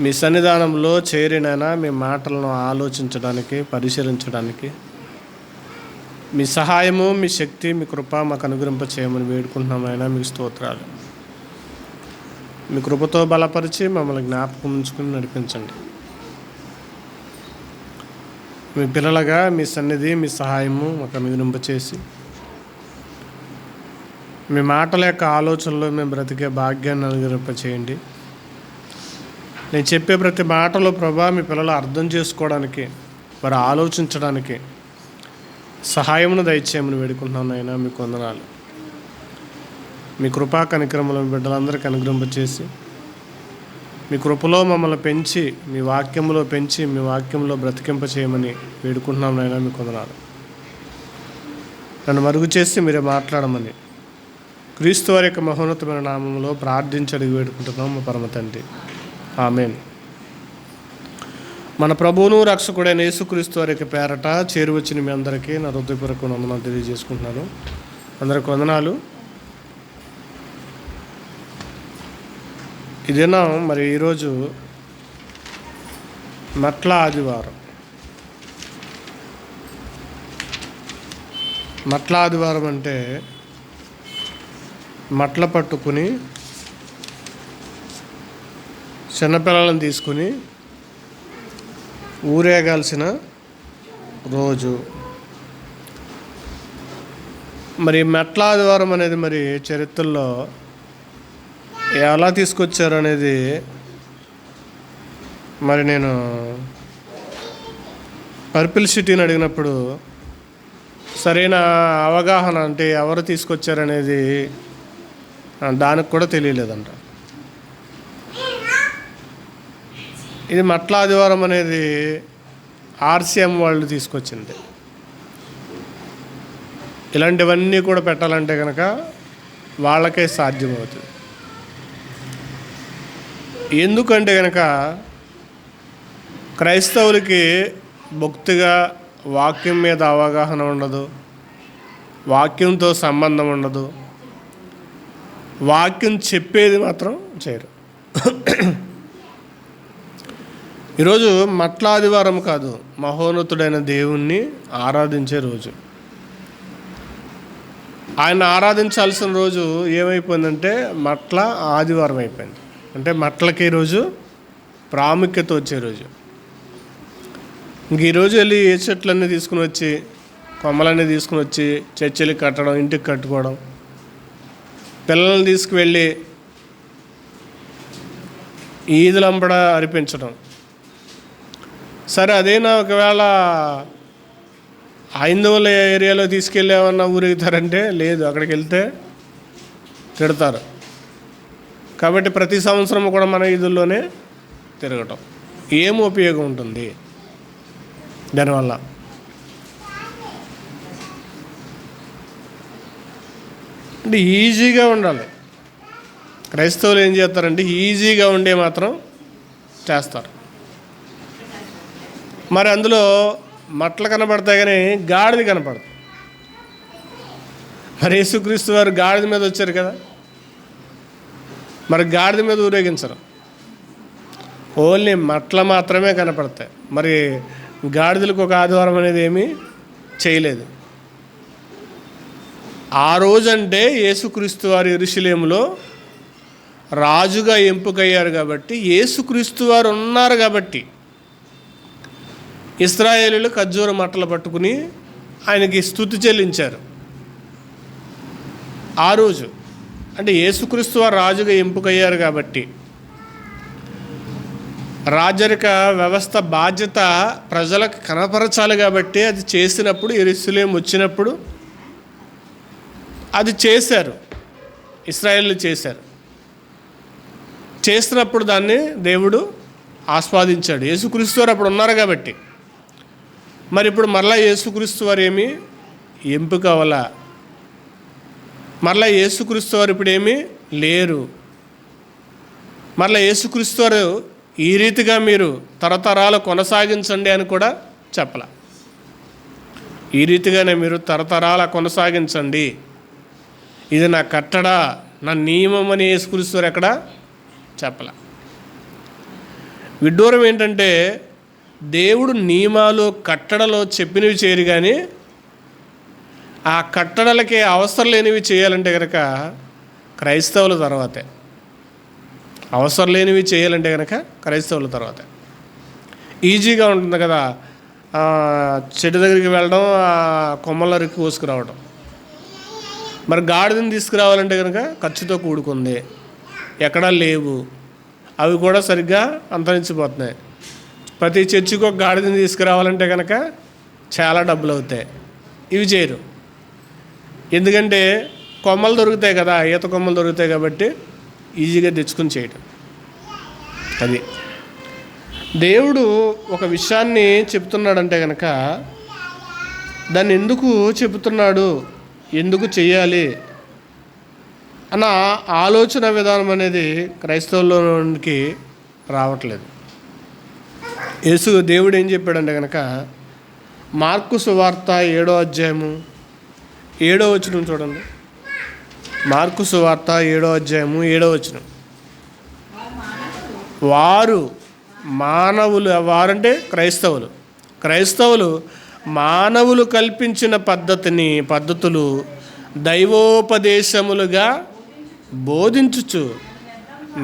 మీ సన్నిధానంలో చేరినైనా మీ మాటలను ఆలోచించడానికి, పరిశీలించడానికి మీ సహాయము, మీ శక్తి, మీ కృప మాకు అనుగ్రహింప చేయమని వేడుకుంటున్నామైనా మీకు స్తోత్రాలు. మీ కృపతో బలపరిచి మమ్మల్ని జ్ఞాపకం ఉంచుకుని నడిపించండి. మీ పిల్లలుగా మీ సన్నిధి, మీ సహాయము మాకు అనుగ్రహింప చేసి మీ మాటల యొక్క ఆలోచనలో మేము బ్రతికే భాగ్యాన్ని అనుగ్రహింప చేయండి. నేను చెప్పే ప్రతి మాటలో ప్రభా మీ పిల్లలు అర్థం చేసుకోవడానికి, వారు ఆలోచించడానికి సహాయమును దయచేయమని వేడుకుంటున్నాను. అయినా మీకు వందనాలు. మీ కృపా కనికరములను బిడ్డలందరికీ అనుగ్రహింపచేసి మీ కృపలో మమ్మల్ని పెంచి, మీ వాక్యంలో పెంచి, మీ వాక్యంలో బ్రతికింప చేయమని వేడుకుంటున్నాను. అయినా మీకు వందనాలు. నన్ను మరుగు చేసి మీరే మాట్లాడమని క్రీస్తు వారి యొక్క మహోన్నతమైన నామంలో ప్రార్థించి అడిగి వేడుకుంటున్నాం మా పరమ తండ్రి. ఆమేన్. మన ప్రభువును రక్షకుడైన యేసుక్రీస్తు వారి యొక్క పేరట చేరువచ్చిన మీ అందరికీ నా హృదయపూర్వక వందనాలు తెలియజేసుకుంటున్నాను. అందరికి వందనాలు. ఇదేనా మరి ఈరోజు మట్ల ఆదివారం. మట్ల ఆదివారం అంటే మట్ల పట్టుకుని చిన్నపిల్లలను తీసుకుని ఊరేగాల్సిన రోజు. మరి మెట్ల ఆదివారం అనేది మరి చరిత్రలో ఎలా తీసుకొచ్చారు అనేది మరి నేను పర్పుల్ సిటీని అడిగినప్పుడు సరైన అవగాహన, అంటే ఎవరు తీసుకొచ్చారనేది దానికి కూడా తెలియలేదంట. ఇది మట్ల ఆదివారం అనేది ఆర్సీఎం వాళ్ళు తీసుకొచ్చింది. ఇలాంటివన్నీ కూడా పెట్టాలంటే కనుక వాళ్ళకే సాధ్యమవుతుంది. ఎందుకంటే కనుక క్రైస్తవులకి భక్తిగా వాక్యం మీద అవగాహన ఉండదు, వాక్యంతో సంబంధం ఉండదు, వాక్యం చెప్పేది మాత్రం చేయరు. ఈరోజు మట్ల ఆదివారం కాదు, మహోన్నతుడైన దేవుణ్ణి ఆరాధించే రోజు. ఆయన ఆరాధించాల్సిన రోజు ఏమైపోయిందంటే మట్ల ఆదివారం అయిపోయింది. అంటే మట్లకి ఈరోజు ప్రాముఖ్యత వచ్చే రోజు. ఇంక ఈరోజు వెళ్ళి ఏ చెట్లన్నీ తీసుకుని వచ్చి, కొమ్మలన్నీ తీసుకుని వచ్చి చర్చిలకి కట్టడం, ఇంటికి కట్టుకోవడం, పిల్లల్ని తీసుకువెళ్ళి ఈదులంబడ అర్పించడం. సరే, అదైనా ఒకవేళ హైందవుల ఏరియాలో తీసుకెళ్ళి ఏమన్నా ఊరేగుతారంటే లేదు, అక్కడికి వెళ్తే తిడతారు. కాబట్టి ప్రతి సంవత్సరం కూడా మన ఈదుల్లోనే తిరగటం ఏం ఉపయోగం ఉంటుంది దానివల్ల? అంటే ఈజీగా ఉండాలి. క్రైస్తవులు ఏం చేస్తారంటే ఈజీగా ఉండే మాత్రం చేస్తారు. మరి అందులో మట్టలు కనపడతాయి కానీ గాడిద కనపడదు. మరి యేసుక్రీస్తు వారు గాడిద మీద వచ్చారు కదా, మరి గాడిద మీద ఊరేగించరు, ఓన్లీ మట్ల మాత్రమే కనపడతాయి. మరి గాడిదలకు ఒక ఆదివారం అనేది ఏమీ చేయలేదు. ఆ రోజంటే యేసుక్రీస్తు వారు యెరూషలేములో రాజుగా ఎంపికయ్యారు కాబట్టి, యేసుక్రీస్తు వారు ఉన్నారు కాబట్టి ఇశ్రాయేలీయులు ఖర్జూర మట్టలు పట్టుకుని ఆయనకి స్తుతి చెల్లించారు. ఆ రోజు అంటే యేసుక్రీస్తు వారు రాజుగా ఎంపికయ్యారు కాబట్టి రాజరిక వ్యవస్థ బాధ్యత ప్రజలకు కనపరచాలి కాబట్టి అది చేసినప్పుడు, యెరూషలేము వచ్చినప్పుడు అది చేశారు, ఇశ్రాయేలీయులు చేశారు. చేసినప్పుడు దాన్ని దేవుడు ఆస్వాదించాడు. యేసుక్రీస్తు వారు అప్పుడు ఉన్నారు కాబట్టి. మరి ఇప్పుడు మరలా యేసుక్రీస్తు వారు ఏమీ ఎంపిక అవ్వాల, మరలా యేసుక్రీస్తు వారు ఇప్పుడు ఏమీ లేరు. మరలా యేసుక్రీస్తు వారు ఈ రీతిగా మీరు తరతరాలు కొనసాగించండి అని కూడా చెప్పల. ఈ రీతిగానే మీరు తరతరాల కొనసాగించండి, ఇది నా కట్టడా, నా నియమం అని యేసుక్రీస్తు వారు ఎక్కడ చెప్పల. విడ్డూరం ఏంటంటే దేవుడు నియమాలు కట్టడలో చెప్పినవి చేయరు, కానీ ఆ కట్టడలకి అవసరం లేనివి చేయాలంటే కనుక క్రైస్తవుల తర్వాతే. అవసరం లేనివి చేయాలంటే కనుక క్రైస్తవుల తర్వాతే. ఈజీగా ఉంటుంది కదా, చెట్టు దగ్గరికి వెళ్ళడం, కొమ్మలరికి కోసుకురావడం. మరి గాడిదని తీసుకురావాలంటే కనుక ఖర్చుతో కూడుకుంది, ఎక్కడా లేవు, అవి కూడా సరిగ్గా అంతరించిపోతున్నాయి. ప్రతి చర్చికి ఒక గాడిదని తీసుకురావాలంటే కనుక చాలా డబ్బులు అవుతాయి. ఇవి చేయరు, ఎందుకంటే కొమ్మలు దొరుకుతాయి కదా, ఈత కొమ్మలు దొరుకుతాయి కాబట్టి ఈజీగా తెచ్చుకుని చేయడం. అది దేవుడు ఒక విషయాన్ని చెప్తున్నాడంటే కనుక దాన్ని ఎందుకు చెబుతున్నాడు, ఎందుకు చెయ్యాలి అన్న ఆలోచన విధానం అనేది క్రైస్తవుల్లోనికి రావట్లేదు. దేవుడు ఏం చెప్పాడంటే కనుక మార్కు సువార్త 7వ అధ్యాయము 7వ వచనం చూడండి. మార్కు సువార్త 7వ అధ్యాయము 7వ వచనం. వారు మానవులు, వారంటే క్రైస్తవులు మానవులు కల్పించిన పద్ధతులు దైవోపదేశములుగా బోధించుచు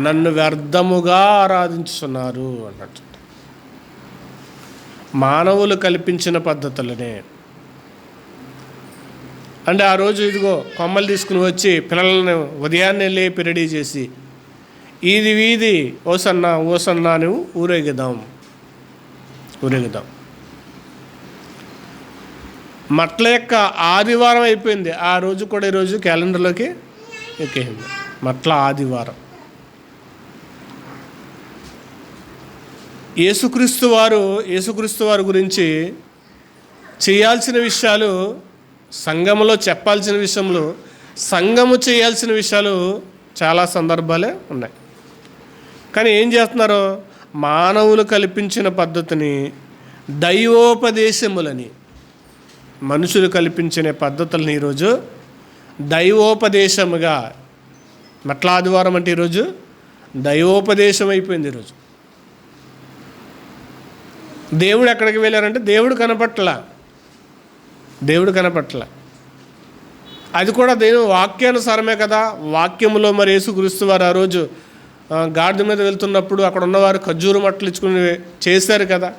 నన్ను వ్యర్థముగా ఆరాధించుతున్నారు అన్నట్టు. మానవులు కల్పించిన పద్ధతులనే అంటే ఆ రోజు ఇదిగో కొమ్మలు తీసుకుని వచ్చి పిల్లలను ఉదయాన్నే లేపి రెడీ చేసి ఈది వీధి ఓసన్నా నువ్వు ఊరేగిద్దాం. మట్ల యొక్క ఆదివారం అయిపోయింది. ఆ రోజు కూడా ఈరోజు క్యాలెండర్లోకి ఎక్కేసింది, మట్ల ఆదివారం. యేసుక్రీస్తు వారు గురించి చేయాల్సిన విషయాలు, సంఘములో చెప్పాల్సిన విషయంలో, సంఘము చేయాల్సిన విషయాలు చాలా సందర్భాలే ఉన్నాయి. కానీ ఏం చేస్తున్నారు, మానవులు కల్పించిన పద్ధతిని దైవోపదేశములని, మనుషులు కల్పించిన పద్ధతులని ఈరోజు దైవోపదేశముగా, మట్ల ఆదివారం అంటే ఈరోజు దైవోపదేశం అయిపోయింది. ఈరోజు దేవుడు ఎక్కడికి వెళ్ళారంటే దేవుడు కనపట్ల. అది కూడా దేవుడు వాక్యానుసారమే కదా. వాక్యములో మరి యేసుక్రీస్తు వారు ఆ రోజు గాడిద మీద వెళ్తున్నప్పుడు అక్కడ ఉన్నవారు ఖర్జూరు మట్టలు ఇచ్చుకుని చేశారు కదా.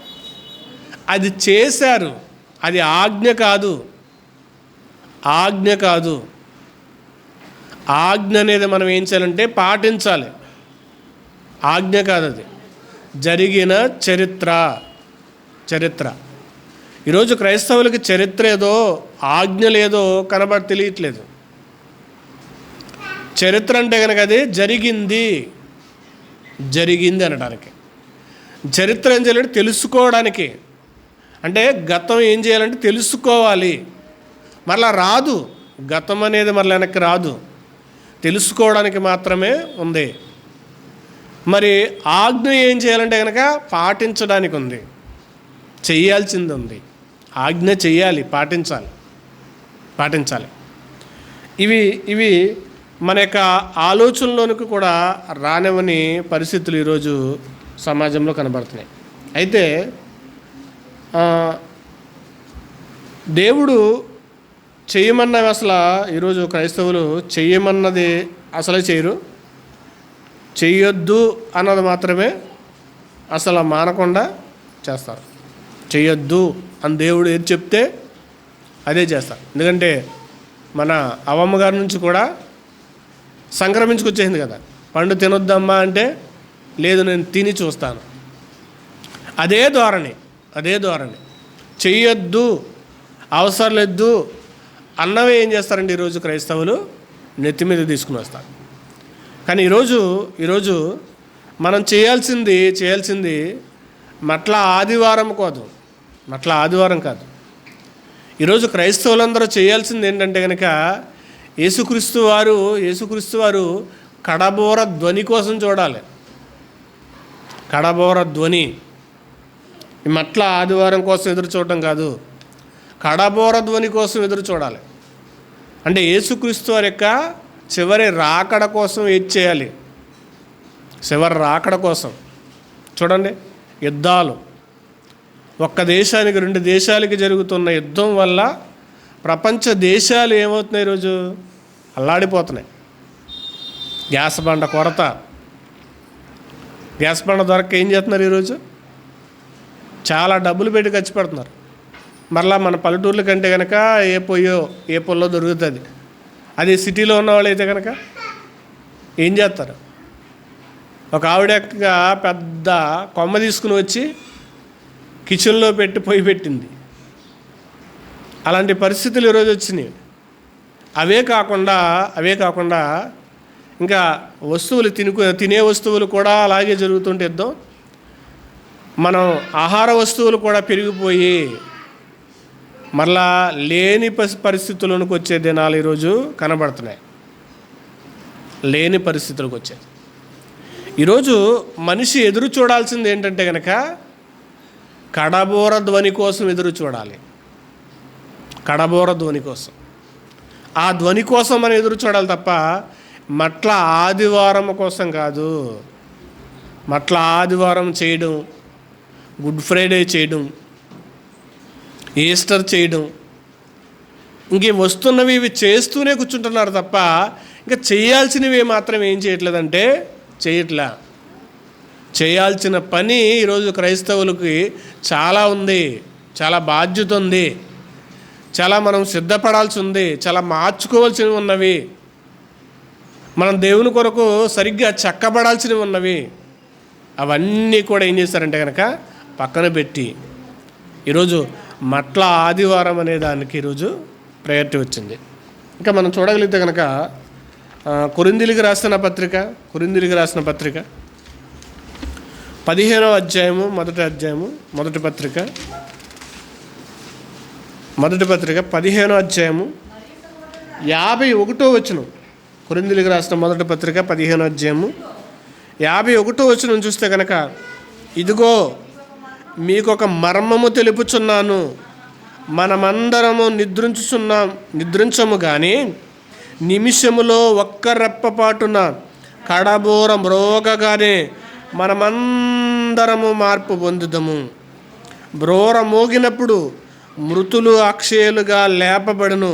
అది చేశారు, అది ఆజ్ఞ కాదు. ఆజ్ఞ అనేది మనం ఏం చేయాలంటే పాటించాలి, ఆజ్ఞ కాదు. అది జరిగిన చరిత్ర. ఈరోజు క్రైస్తవులకి చరిత్ర ఏదో ఆజ్ఞ లేదో తెలియట్లేదు. చరిత్ర అంటే కనుక అది జరిగింది అనడానికి. చరిత్ర ఏం చేయాలంటే తెలుసుకోవడానికి, అంటే గతం ఏం చేయాలంటే తెలుసుకోవాలి. మరలా రాదు, గతం అనేది మరలా వెనక్కి రాదు, తెలుసుకోవడానికి మాత్రమే ఉంది. మరి ఆజ్ఞ ఏం చేయాలంటే కనుక పాటించడానికి ఉంది, చెయ్యాల్సింది ఉంది. ఆజ్ఞ చెయ్యాలి, పాటించాలి. ఇవి మన యొక్క ఆలోచనలోనికి కూడా రానివ్వని పరిస్థితులు ఈరోజు సమాజంలో కనబడుతున్నాయి. అయితే దేవుడు చేయమన్నవి అసలు ఈరోజు క్రైస్తవులు చెయ్యమన్నది అసలే చేయరు. చెయ్యొద్దు అన్నది మాత్రమే అసలు మానకుండా చేస్తారు. చెయ్యొద్దు అని దేవుడు ఏది చెప్తే అదే చేస్తారు. ఎందుకంటే మన అవ్వమ్మ గారి నుంచి కూడా సంక్రమించుకొచ్చేసింది కదా, పండు తినొద్దమ్మా అంటే లేదు నేను తిని చూస్తాను. అదే ధోరణి చెయ్యొద్దు, అవసరం లేదు అన్నవే ఏం చేస్తారంటే ఈరోజు క్రైస్తవులు నెత్తి మీద తీసుకుని వస్తారు. కానీ ఈరోజు మనం చేయాల్సింది మట్ల ఆదివారం కాదు. ఈరోజు క్రైస్తవులందరూ చేయాల్సింది ఏంటంటే కనుక యేసుక్రీస్తు వారు కడబోర ధ్వని కోసం చూడాలి. కడబోర ధ్వని, ఈ మట్ల ఆదివారం కోసం ఎదురు చూడటం కాదు, కడబోర ధ్వని కోసం ఎదురు చూడాలి. అంటే యేసుక్రీస్తు వారి యొక్క చివరి రాకడ కోసం వెయిట్ చేయాలి. చివరి రాకడ కోసం చూడండి, యుద్ధాలు, ఒక్క దేశానికి 2 దేశాలకి జరుగుతున్న యుద్ధం వల్ల ప్రపంచ దేశాలు ఏమవుతున్నాయి ఈరోజు? అల్లాడిపోతున్నాయి. గ్యాస్ బండ కొరత, గ్యాస్ బండ దొరక్క ఏం చేస్తున్నారు ఈరోజు? చాలా డబ్బులు పెట్టి ఖర్చు పెడుతున్నారు. మరలా మన పల్లెటూర్ల కంటే కనుక ఏ పొల్లో దొరుకుతుంది. అది సిటీలో ఉన్న వాళ్ళు అయితే కనుక ఏం చేస్తారు? ఒక ఆవిడ పెద్ద కొమ్మ తీసుకుని వచ్చి కిచెన్లో పెట్టి పొయ్యి పెట్టింది. అలాంటి పరిస్థితులు ఈరోజు వచ్చినాయి. అవే కాకుండా ఇంకా వస్తువులు తినే వస్తువులు కూడా అలాగే జరుగుతుంటే యుద్ధం. మనం ఆహార వస్తువులు కూడా పెరిగిపోయి మరలా లేని పరిస్థితుల్లోకి వచ్చే దినాలు ఈరోజు కనబడుతున్నాయి. లేని పరిస్థితులకు వచ్చాయి. ఈరోజు మనిషి ఎదురు చూడాల్సింది ఏంటంటే కనుక కడబోర ధ్వని కోసం ఎదురు చూడాలి. కడబోర ధ్వని కోసం, ఆ ధ్వని కోసం మనం ఎదురు చూడాలి తప్ప మట్ల ఆదివారం కోసం కాదు. మట్ల ఆదివారం చేయడం, గుడ్ ఫ్రైడే చేయడం, ఈస్టర్ చేయడం, ఇంక వస్తున్నవి ఇవి చేస్తూనే కూర్చుంటున్నారు తప్ప ఇంకా చేయాల్సినవి మాత్రం ఏం చేయట్లేదంటే చేయట్లా. చేయాల్సిన పని ఈరోజు క్రైస్తవులకి చాలా ఉంది, చాలా బాధ్యత ఉంది, చాలా మనం సిద్ధపడాల్సి ఉంది, చాలా మార్చుకోవాల్సినవి ఉన్నవి, మనం దేవుని కొరకు సరిగ్గా చక్కబడాల్సినవి ఉన్నవి. అవన్నీ కూడా ఏం చేస్తారంటే కనుక పక్కన పెట్టి ఈరోజు మట్ల ఆదివారం అనే దానికి ఈరోజు ప్రయారిటీ వచ్చింది. ఇంకా మనం చూడగలిగితే కనుక కొరింథీయులకు రాసిన పత్రిక 15వ అధ్యాయము మొదటి పత్రిక 15వ అధ్యాయము 51వ వచనం. కొరింథీయులకు రాసిన మొదటి పత్రిక 15వ అధ్యాయము 51వ వచనం చూస్తే కనుక, ఇదిగో మీకొక మర్మము తెలుపుచున్నాను, మనమందరము నిద్రించము కానీ నిమిషములో ఒక్క రెప్పపాటున కడబోర మ్రోగగానే మనమందరము మార్పు పొందుదము. బ్రోర మోగినప్పుడు మృతులు అక్షయులుగా లేపబడును,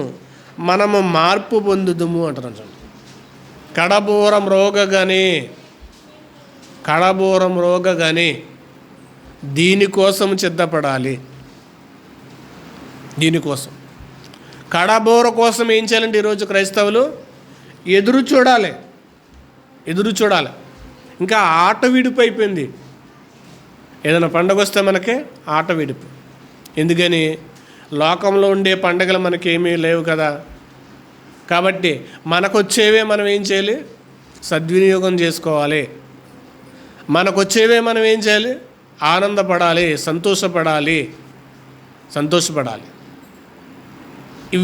మనము మార్పు పొందుదము అంటారు. కడబోర మ్రోగగానే దీనికోసం సిద్ధపడాలి. దీనికోసం కడబోర కోసం ఏం చేయాలంటే ఈరోజు క్రైస్తవులు ఎదురు చూడాలి. ఇంకా ఆట విడుపు అయిపోయింది. ఏదైనా పండగ వస్తే మనకి ఆట విడుపు. ఎందుకని? లోకంలో ఉండే పండగలు మనకేమీ లేవు కదా. కాబట్టి మనకొచ్చేవే మనం ఏం చేయాలి? సద్వినియోగం చేసుకోవాలి. మనకొచ్చేవే మనం ఏం చేయాలి? ఆనందపడాలి, సంతోషపడాలి.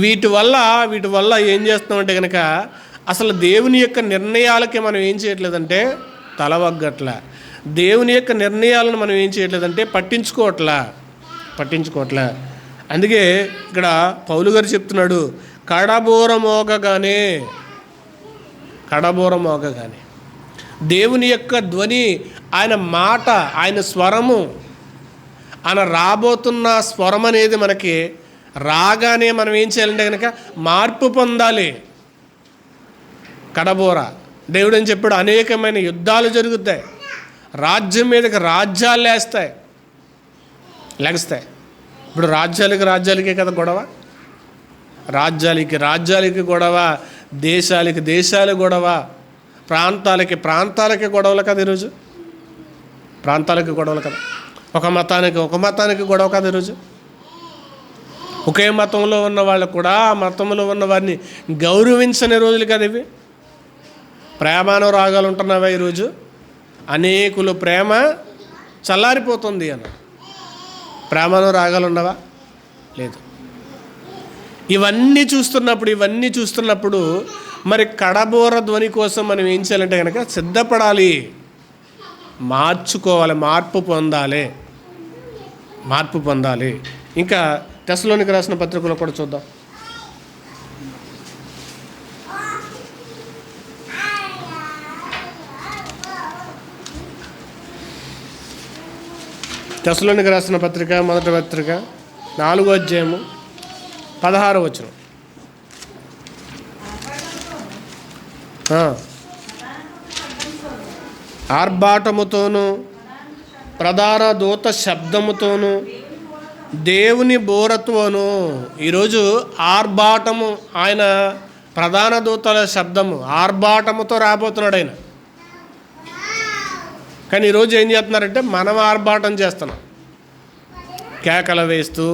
వీటి వల్ల ఏం చేస్తున్నామంటే కనుక అసలు దేవుని యొక్క నిర్ణయాలకి మనం ఏం చేయట్లేదంటే తలవగ్గట్లా. దేవుని యొక్క నిర్ణయాలను మనం ఏం చేయట్లేదంటే పట్టించుకోవట్లా. అందుకే ఇక్కడ పౌలు గారు చెప్తున్నాడు, కడబోర మోగగానే దేవుని యొక్క ధ్వని, ఆయన మాట, ఆయన స్వరము, ఆయన రాబోతున్న స్వరం అనేది మనకి రాగానే మనం ఏం చేయాలంటే కనుక మార్పు పొందాలి. కడబోర దేవుడు అని చెప్పాడు, అనేకమైన యుద్ధాలు జరుగుతాయి, రాజ్యం మీదకి రాజ్యాలు లెగస్తాయి. ఇప్పుడు రాజ్యాలకే కదా గొడవ, రాజ్యాలకి గొడవ, దేశాలు గొడవ, ప్రాంతాలకి గొడవలు కదా ఈరోజు. ప్రాంతాలకి గొడవలు కదా, ఒక మతానికి గొడవ కదా ఈరోజు. ఒకే మతంలో ఉన్న వాళ్ళు కూడా ఆ మతంలో ఉన్న వారిని గౌరవించని రోజులు కదా ఇవి. ప్రేమానురాగాలు ఉంటున్నావా ఈరోజు? అనేకులు ప్రేమ చల్లారిపోతుంది అన్న. ప్రేమానురాగాలు ఉన్నవా? లేదు. ఇవన్నీ చూస్తున్నప్పుడు మరి కడబోర ధ్వని కోసం మనం ఏం చేయాలంటే కనుక సిద్ధపడాలి, మార్చుకోవాలి, మార్పు పొందాలి. ఇంకా తెస్సలోనికి రాసిన పత్రికలో కూడా చూద్దాం. తెస్సలోనికి రాసిన పత్రిక, మొదటి పత్రిక 4వ అధ్యాయము 16వ వచనం. ఆర్భాటముతోనూ ప్రధాన దూత శబ్దముతోనూ దేవుని బోరతోనూ. ఈరోజు ఆర్భాటము, ఆయన ప్రధాన దూతల శబ్దము ఆర్భాటముతో రాబోతున్నాడు ఆయన. కానీ ఈరోజు ఏం చేస్తున్నారంటే మనం ఆర్భాటం చేస్తున్నాం, కేకలు వేస్తూ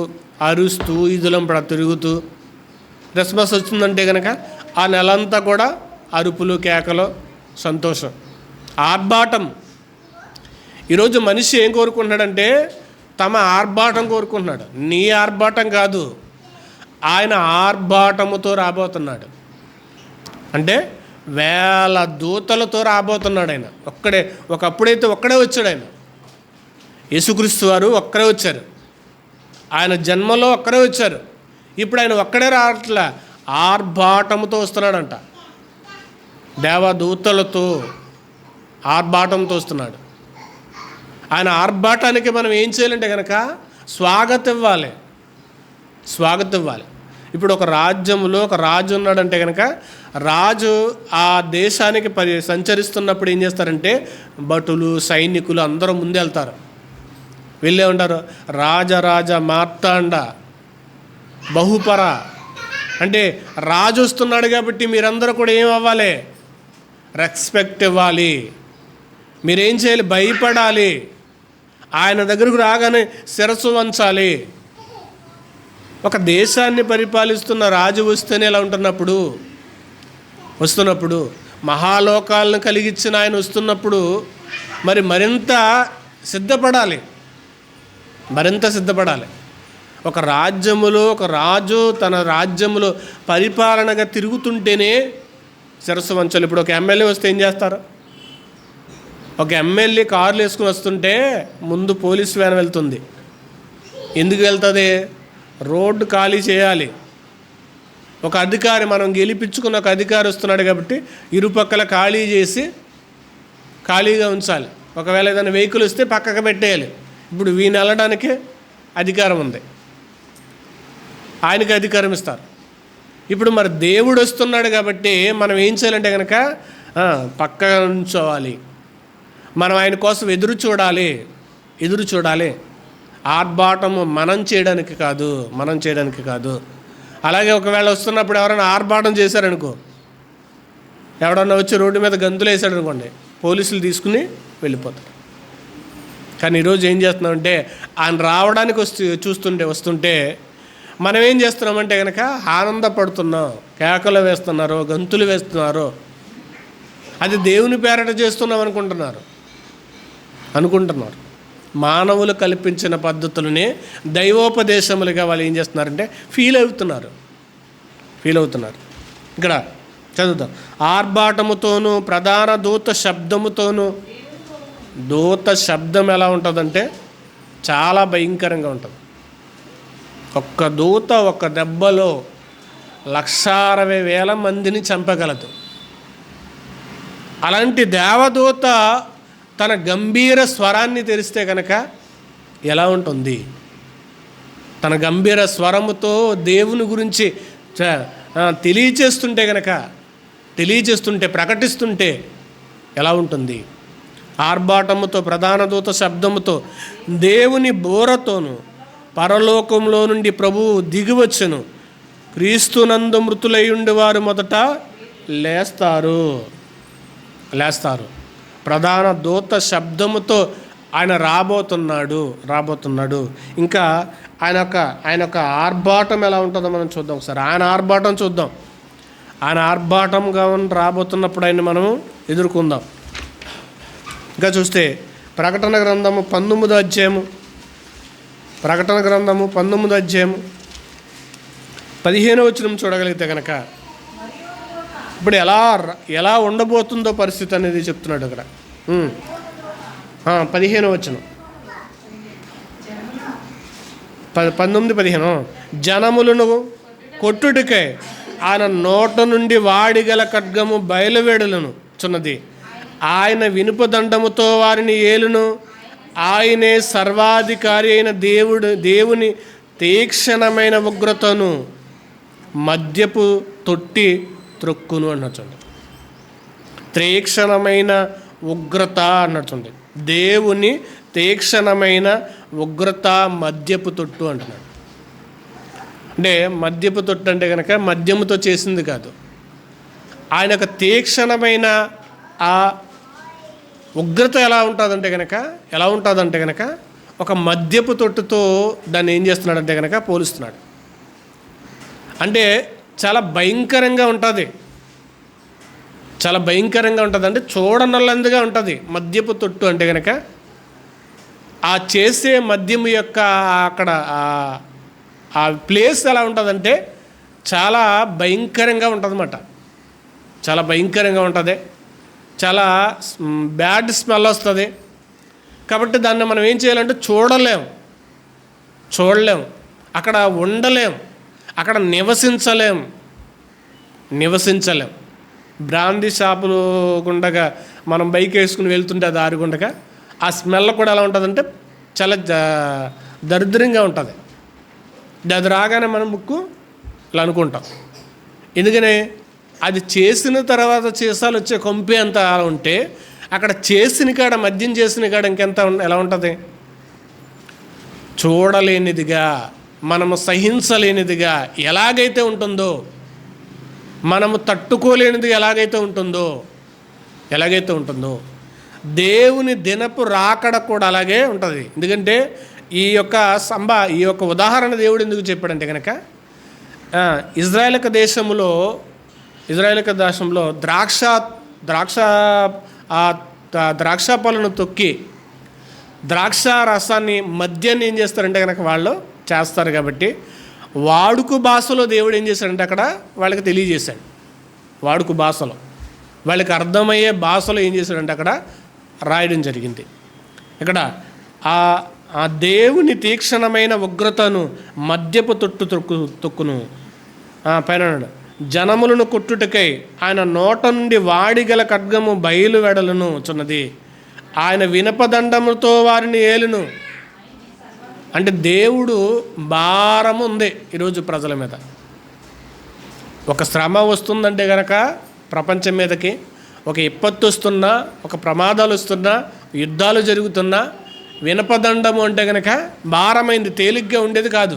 అరుస్తూ ఈదులం తిరుగుతూ. క్రిస్మస్ వచ్చిందంటే కనుక ఆ నెలంతా కూడా అరుపులు, కేకలు, సంతోషం, ఆర్భాటం. ఈరోజు మనిషి ఏం కోరుకుంటున్నాడంటే తమ ఆర్భాటం కోరుకుంటున్నాడు. నీ ఆర్భాటం కాదు, ఆయన ఆర్భాటముతో రాబోతున్నాడు. అంటే వేల దూతలతో రాబోతున్నాడు ఆయన. ఒకప్పుడైతే ఒక్కడే వచ్చాడు ఆయన. యేసుక్రీస్తు వారు ఒక్కడే వచ్చారు, ఆయన జన్మలో ఒక్కడే వచ్చారు. ఇప్పుడు ఆయన ఒక్కడే రావట్లే, ఆర్భాటముతో వస్తున్నాడంట. దేవదూతలతో ఆర్భాటంతో వస్తున్నాడు. ఆయన ఆర్భాటానికి మనం ఏం చేయాలంటే కనుక స్వాగతం ఇవ్వాలి. ఇప్పుడు ఒక రాజ్యంలో ఒక రాజు ఉన్నాడంటే కనుక రాజు ఆ దేశానికి సంచరిస్తున్నప్పుడు ఏం చేస్తారంటే భటులు, సైనికులు అందరూ ముందే వెళ్తారు. వెళ్ళే ఉంటారు, రాజరాజ మార్తాండ బహుపర అంటే రాజు వస్తున్నాడు కాబట్టి మీరందరూ కూడా ఏం అవ్వాలి? రెస్పెక్ట్ ఇవ్వాలి. మీరేం చేయాలి? భయపడాలి. ఆయన దగ్గరకు రాగానే శిరస్సు వంచాలి. ఒక దేశాన్ని పరిపాలిస్తున్న రాజు వస్తేనే ఎలా వస్తున్నప్పుడు మహాలోకాలను కలిగించిన ఆయన వస్తున్నప్పుడు మరి మరింత సిద్ధపడాలి. ఒక రాజ్యములో ఒక రాజు తన రాజ్యములో పరిపాలనగా తిరుగుతుంటేనే శిరస్సు వంచాలి. ఇప్పుడు ఒక ఎమ్మెల్యే వస్తే ఏం చేస్తారు? ఒక ఎమ్మెల్యే కార్లు వేసుకుని వస్తుంటే ముందు పోలీస్ వ్యాన్ వెళ్తుంది. ఎందుకు వెళ్తుంది? రోడ్డు ఖాళీ చేయాలి. ఒక అధికారి, మనం గెలిపించుకున్న ఒక అధికారి వస్తున్నాడు కాబట్టి ఇరుపక్కల ఖాళీ చేసి ఖాళీగా ఉంచాలి. ఒకవేళ ఏదైనా వెహికల్ వస్తే పక్కకు పెట్టేయాలి. ఇప్పుడు వీని వెళ్ళడానికి అధికారం ఉంది, ఆయనకి అధికారం ఇస్తారు. ఇప్పుడు మరి దేవుడు వస్తున్నాడు కాబట్టి మనం ఏం చేయాలంటే కనుక పక్కగా ఉంచోవాలి. మనం ఆయన కోసం ఎదురు చూడాలి. ఆర్భాటము మనం చేయడానికి కాదు. అలాగే ఒకవేళ వస్తున్నప్పుడు ఎవరైనా ఆర్భాటం చేశారనుకో, ఎవడన్నా వచ్చి రోడ్డు మీద గంతులు వేసాడు అనుకోండి, పోలీసులు తీసుకుని వెళ్ళిపోతారు. కానీ ఈరోజు ఏం చేస్తున్నామంటే ఆయన రావడానికి వస్తుంటే మనం ఏం చేస్తున్నామంటే కనుక ఆనందపడుతున్నాం, కేకలు వేస్తున్నారు, గంతులు వేస్తున్నారు. అది దేవుని పేరట చేస్తున్నాం అనుకుంటున్నారు. మానవులు కల్పించిన పద్ధతులనే దైవోపదేశములుగా వాళ్ళు ఏం చేస్తున్నారంటే ఫీల్ అవుతున్నారు. ఇక్కడ చదువుతాం. ఆర్భాటముతోనూ ప్రధాన దూత శబ్దముతోనూ. దూత శబ్దం ఎలా ఉంటుందంటే చాలా భయంకరంగా ఉంటుంది. ఒక్క దూత ఒక్క దెబ్బలో 1,60,000 మందిని చంపగలదు. అలాంటి దేవదూత తన గంభీర స్వరాన్ని తెరిస్తే కనుక ఎలా ఉంటుంది? తన గంభీర స్వరముతో దేవుని గురించి తెలియచేస్తుంటే ప్రకటిస్తుంటే ఎలా ఉంటుంది? ఆర్భాటముతో ప్రధాన దూత శబ్దముతో దేవుని బోరతోను పరలోకంలో నుండి ప్రభువు దిగివచ్చును. క్రీస్తునందు మృతులైయుండి వారు మొదట లేస్తారు. ప్రధాన దూత శబ్దముతో ఆయన రాబోతున్నాడు. ఇంకా ఆయన యొక్క ఆర్భాటం ఎలా ఉంటుందో మనం చూద్దాం ఒకసారి. ఆయన ఆర్భాటం చూద్దాం. ఆయన ఆర్భాటంగా రాబోతున్నప్పుడు ఆయన మనం ఎదుర్కొందాం. ఇంకా చూస్తే ప్రకటన గ్రంథము 19వ అధ్యాయము 15వ వచనం చూడగలిగితే కనుక ఇప్పుడు ఎలా ఉండబోతుందో పరిస్థితి అనేది చెప్తున్నాడు అక్కడ. 15వ వచనం 19-15 జనములను కొట్టుడికై ఆయన నోట నుండి వాడిగల ఖడ్గము బయలువెడలను చున్నది. ఆయన వినుప దండముతో వారిని ఏలును. ఆయనే సర్వాధికారి అయిన దేవుని తీక్షణమైన ఉగ్రతను మద్యపు తొట్టి త్రొక్కును అన్నట్టుంది. తీక్షణమైన ఉగ్రత అన్నట్టుంది. దేవుని తీక్షణమైన ఉగ్రత మద్యపు తొట్టు అంటున్నాడు. అంటే మద్యపు తొట్టు అంటే కనుక మద్యముతో చేసింది కాదు. ఆయన యొక్క తీక్షణమైన ఆ ఉగ్రత ఎలా ఉంటుందంటే కనుక ఒక మద్యపు తొట్టుతో దాన్ని ఏం చేస్తున్నాడంటే కనుక పోలుస్తున్నాడు. అంటే చాలా భయంకరంగా ఉంటుంది. అంటే చూడనల్లందుగా ఉంటుంది మద్యపు తొట్టు అంటే కనుక. ఆ చేసే మద్యము యొక్క అక్కడ ఆ ప్లేస్ ఎలా ఉంటుందంటే చాలా భయంకరంగా ఉంటుందన్నమాట. చాలా భయంకరంగా ఉంటుంది. చాలా బ్యాడ్ స్మెల్ వస్తుంది. కాబట్టి దాన్ని మనం ఏం చేయాలంటే చూడలేం, అక్కడ ఉండలేం, అక్కడ నివసించలేం. బ్రాందీ షాపులు గుండగా మనం బైక్ వేసుకుని వెళ్తుంటే దారి గుండగా ఆ స్మెల్ కూడా ఎలా ఉంటుందంటే చాలా దరిద్రంగా ఉంటుంది. అది రాగానే మనం ముక్కు ఇలా అనుకుంటాం. ఎందుకని అది చేసిన తర్వాత చేసాలు వచ్చే కొంపే అంత ఉంటే అక్కడ చేసిన కాడ మద్యం చేసిన కాడ ఇంకెంత ఎలా ఉంటుంది? చూడలేనిదిగా, మనము సహించలేనిదిగా ఎలాగైతే ఉంటుందో, మనము తట్టుకోలేనిది ఎలాగైతే ఉంటుందో దేవుని దినపు రాకడ కూడా అలాగే ఉంటుంది. ఎందుకంటే ఈ యొక్క ఉదాహరణ దేవుడు ఎందుకు చెప్పాడంటే కనుక ఇజ్రాయేల్ దేశంలో ద్రాక్ష పళ్ళను తొక్కి ద్రాక్ష రసాన్ని మద్యాన్ని ఏం చేస్తారంటే కనుక వాళ్ళు చేస్తారు. కాబట్టి వాడుక భాషలో దేవుడు ఏం చేశాడంటే అక్కడ వాళ్ళకి తెలియజేశాడు. వాడుక భాషలో వాళ్ళకి అర్థమయ్యే భాషలో ఏం చేశాడంటే అక్కడ రాయడం జరిగింది. ఇక్కడ ఆ దేవుని తీక్షణమైన ఉగ్రతను మద్యపు తొక్కును పైన జనములను కొట్టుటకై ఆయన నోట నుండి వాడిగల ఖడ్గము బయలు వెడలను చున్నది. ఆయన వినపదండముతో వారిని ఏలును. అంటే దేవుడు భారము ఉంది ఈరోజు ప్రజల మీద. ఒక శ్రమ వస్తుందంటే కనుక ప్రపంచం మీదకి, ఒక విపత్తు వస్తున్నా, ఒక ప్రమాదాలు వస్తున్నా, యుద్ధాలు జరుగుతున్నా, వినపదండము అంటే కనుక భారమైంది, తేలిగ్గా ఉండేది కాదు.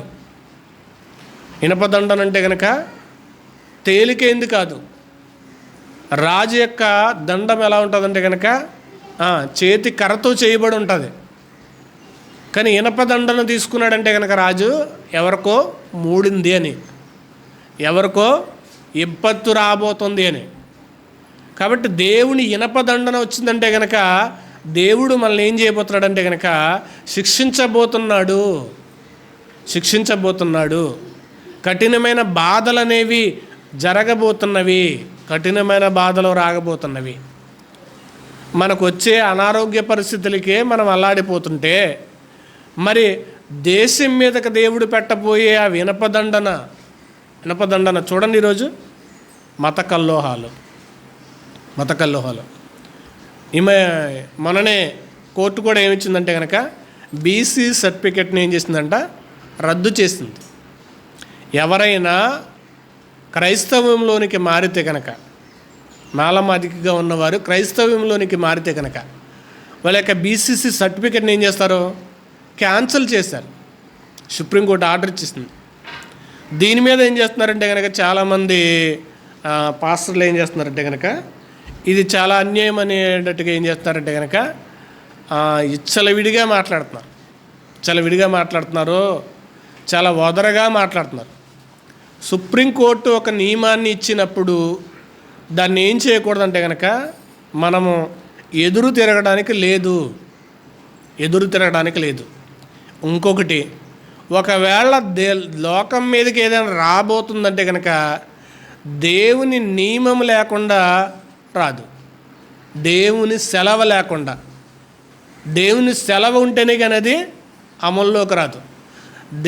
వినపదండం అంటే కనుక తేలికైంది కాదు. రాజు యొక్క దండం ఎలా ఉంటుందంటే కనుక చేతి కర్రతో చేయబడి ఉంటుంది. కానీ ఇనపదండను తీసుకున్నాడంటే కనుక రాజు ఎవరికో మూడింది అని, ఎవరికో విపత్తు రాబోతుంది అని. కాబట్టి దేవుని ఇనపదండన వచ్చిందంటే కనుక దేవుడు మనల్ని ఏం చేయబోతున్నాడంటే కనుక శిక్షించబోతున్నాడు. కఠినమైన బాధలు అనేవి జరగబోతున్నవి, కఠినమైన బాధలు రాగబోతున్నవి. మనకు వచ్చే అనారోగ్య పరిస్థితులకే మనం అల్లాడిపోతుంటే మరి దేశం మీదకి దేవుడు పెట్టబోయే ఆ వినపదండన చూడండి. ఈరోజు మత కల్లోహాలు ఈమె మననే కోర్టు కూడా ఏమిచ్చిందంటే కనుక బీసీ సర్టిఫికెట్ని ఏం చేసిందంట, రద్దు చేసింది. ఎవరైనా క్రైస్తవంలోనికి మారితే కనుక, మాలమాదికగా ఉన్నవారు క్రైస్తవంలోనికి మారితే కనుక వాళ్ళ యొక్క బీసీసీ సర్టిఫికెట్ని ఏం చేస్తారు, క్యాన్సిల్ చేశారు. సుప్రీంకోర్టు ఆర్డర్ ఇచ్చేసింది. దీని మీద ఏం చేస్తున్నారంటే కనుక చాలామంది పాస్టర్లు ఏం చేస్తున్నారంటే కనుక ఇది చాలా అన్యాయం అనేటట్టుగా ఏం చేస్తున్నారంటే కనుక విచ్చలవిడిగా మాట్లాడుతున్నారు, చాలా వదరగా మాట్లాడుతున్నారు. సుప్రీంకోర్టు ఒక నియమాన్ని ఇచ్చినప్పుడు దాన్ని ఏం చేయకూడదంటే కనుక మనము ఎదురు తిరగడానికి లేదు. ఇంకొకటి, ఒకవేళ లోకం మీదకి ఏదైనా రాబోతుందంటే కనుక దేవుని నియమం లేకుండా రాదు, దేవుని సెలవు లేకుండా. దేవుని సెలవు ఉంటేనే కానీ అది అమల్లోకి రాదు.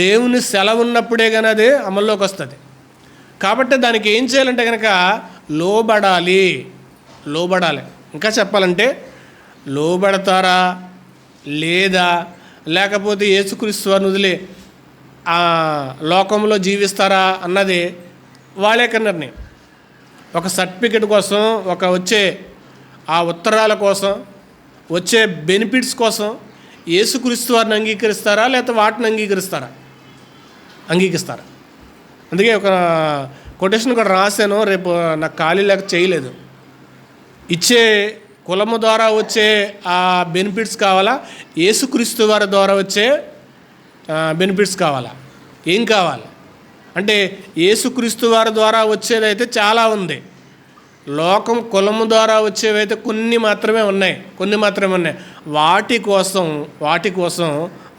దేవుని సెలవు ఉన్నప్పుడే కానీ అది అమల్లోకి వస్తుంది. కాబట్టి దానికి ఏం చేయాలంటే కనుక లోబడాలి. ఇంకా చెప్పాలంటే లోబడతారా లేదా లేకపోతే యేసుక్రీస్తు వారిని వదిలి లోకంలో జీవిస్తారా అన్నది వాళ్ళ యొక్క నిర్ణయం. ఒక సర్టిఫికెట్ కోసం, ఒక వచ్చే ఆ ఉత్తరాల కోసం, వచ్చే బెనిఫిట్స్ కోసం యేసుక్రీస్తు వారిని అంగీకరిస్తారా లేకపోతే వాటిని అంగీకరిస్తారా? అందుకే ఒక కొటేషన్ కూడా రాశాను, రేపు నాకు ఖాళీ లేక చేయలేదు. ఇచ్చే కులము ద్వారా వచ్చే ఆ బెనిఫిట్స్ కావాలా, యేసుక్రీస్తు వారి ద్వారా వచ్చే బెనిఫిట్స్ కావాలా? ఏం కావాలి అంటే యేసుక్రీస్తు వారి ద్వారా వచ్చేదైతే చాలా ఉంది. లోకం కులము ద్వారా వచ్చేవైతే కొన్ని మాత్రమే ఉన్నాయి. వాటి కోసం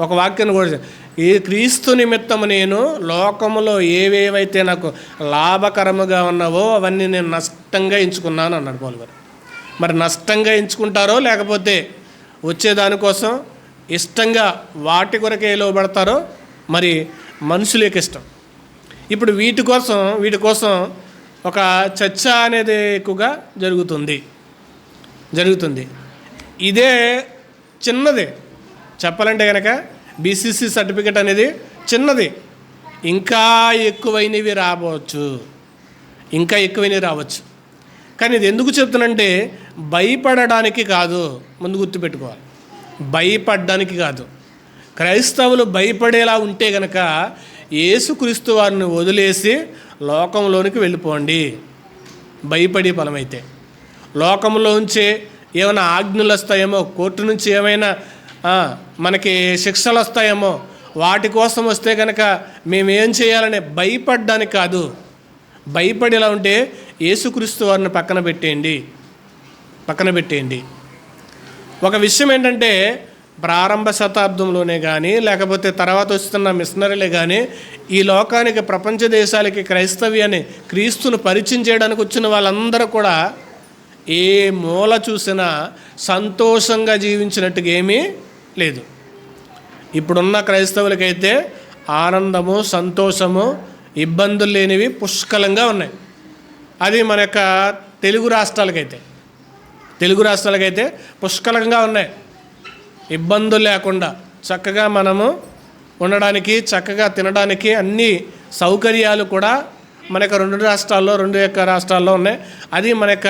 ఒక వాక్యాన్ని కూడా, ఈ క్రీస్తు నిమిత్తము నేను లోకములో ఏవేవైతే నాకు లాభకరముగా ఉన్నావో అవన్నీ నేను నష్టంగా ఎంచుకున్నాను అన్నాడు పౌలు గారు. మరి నష్టంగా ఎంచుకుంటారో లేకపోతే వచ్చేదానికోసం ఇష్టంగా వాటి కొరకే లోబడతారో మరి మనుషులకి ఇష్టం. ఇప్పుడు వీటి కోసం ఒక చర్చ అనేది ఎక్కువగా జరుగుతుంది. ఇదే చిన్నది చెప్పాలంటే కనుక బీసీసీ సర్టిఫికెట్ అనేది చిన్నది. ఇంకా ఎక్కువైనవి రావచ్చు. కానీ ఇది ఎందుకు చెప్తానంటే భయపడడానికి కాదు, ముందు గుర్తుపెట్టుకోవాలి. భయపడడానికి కాదు. క్రైస్తవులు భయపడేలా ఉంటే కనుక యేసుక్రీస్తు వారిని వదిలేసి లోకంలోనికి వెళ్ళిపోండి. భయపడే ఫలమైతే లోకంలోంచే ఏమైనా ఆజ్ఞలు వస్తాయేమో, కోర్టు నుంచి ఏమైనా మనకి శిక్షలు వస్తాయేమో, వాటి కోసం వస్తే కనుక మేమేం చేయాలని భయపడడానికి కాదు. భయపడేలా ఉంటే యేసుక్రీస్తు వారిని పక్కన పెట్టేయండి. ఒక విషయం ఏంటంటే ప్రారంభ శతాబ్దంలోనే కానీ లేకపోతే తర్వాత వస్తున్న మిషనరీలే కానీ ఈ లోకానికి, ప్రపంచ దేశాలకి క్రైస్తవ్యాన్ని, క్రీస్తును పరిచయం చేయడానికి వచ్చిన వాళ్ళందరూ కూడా ఏ మూల చూసినా సంతోషంగా జీవించినట్టుగా ఏమీ లేదు. ఇప్పుడున్న క్రైస్తవులకైతే ఆనందము, సంతోషము, ఇబ్బందులు లేనివి పుష్కలంగా ఉన్నాయి. అది మన యొక్క తెలుగు రాష్ట్రాలకైతే పుష్కలంగా ఉన్నాయి. ఇబ్బందులు లేకుండా చక్కగా మనము ఉండడానికి, చక్కగా తినడానికి అన్ని సౌకర్యాలు కూడా మన యొక్క రెండు రాష్ట్రాల్లో ఉన్నాయి. అది మన యొక్క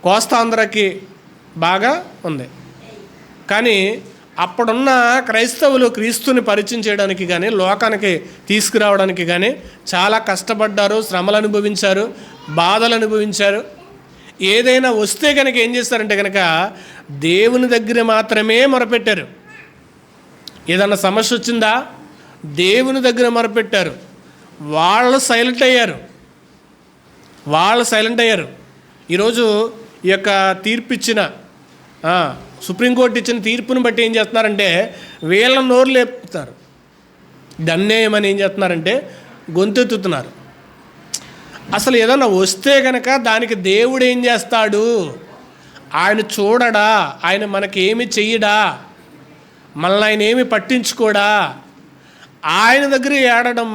కోస్తాంధ్రకి బాగా ఉంది. కానీ అప్పుడున్న క్రైస్తవులు క్రీస్తుని పరిచయం చేయడానికి కానీ, లోకానికి తీసుకురావడానికి కానీ చాలా కష్టపడ్డారు, శ్రమలు అనుభవించారు, బాధలు అనుభవించారు. ఏదైనా వస్తే కనుక ఏం చేస్తారంటే కనుక దేవుని దగ్గర మాత్రమే మొరపెట్టారు. ఏదన్నా సమస్య వచ్చిందా దేవుని దగ్గర మొరపెట్టారు. వాళ్ళు సైలెంట్ అయ్యారు. ఈరోజు ఈ యొక్క తీర్పు ఇచ్చిన సుప్రీంకోర్టు ఇచ్చిన తీర్పుని బట్టి ఏం చేస్తున్నారంటే వీళ్ళ నోరు లేపుతారు. దన్నేయమని ఏం చేస్తున్నారంటే గొంతెత్తుతున్నారు. అసలు ఏదన్నా వస్తే కనుక దానికి దేవుడు ఏం చేస్తాడు? ఆయన చూడడా? ఆయన మనకేమి చెయ్యడా? మనల్ని ఆయన ఏమి పట్టించుకోడా? ఆయన దగ్గర ఏడడం